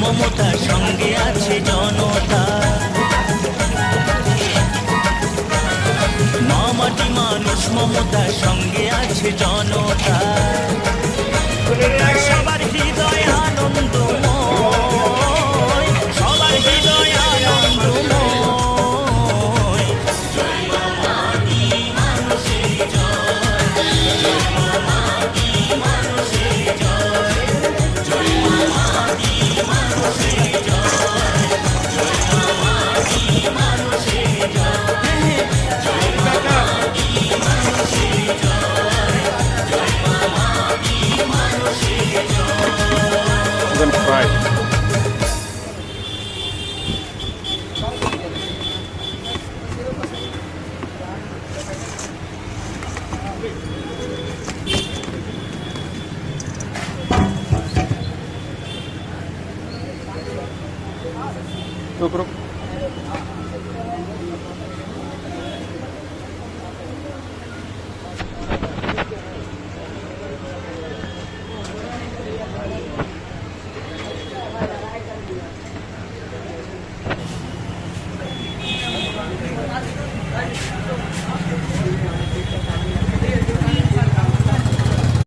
মমতার সঙ্গে আছে জনতা। মা মাটি মানুষ মমতার সঙ্গে আছে জনতা। সবার হৃদয় আনন্দময়, সবার হৃদয় আনন্দময়। জয় মা মাটি মানুষের জয়, জয় মা মাটি মানুষের জয়, জয় মা মাটি মানুষের জয়, জয় মা মাটি মানুষের জয়, জয় মা মাটি মানুষের জয়, জয় মা মাটি মানুষের জয়। रुक रुक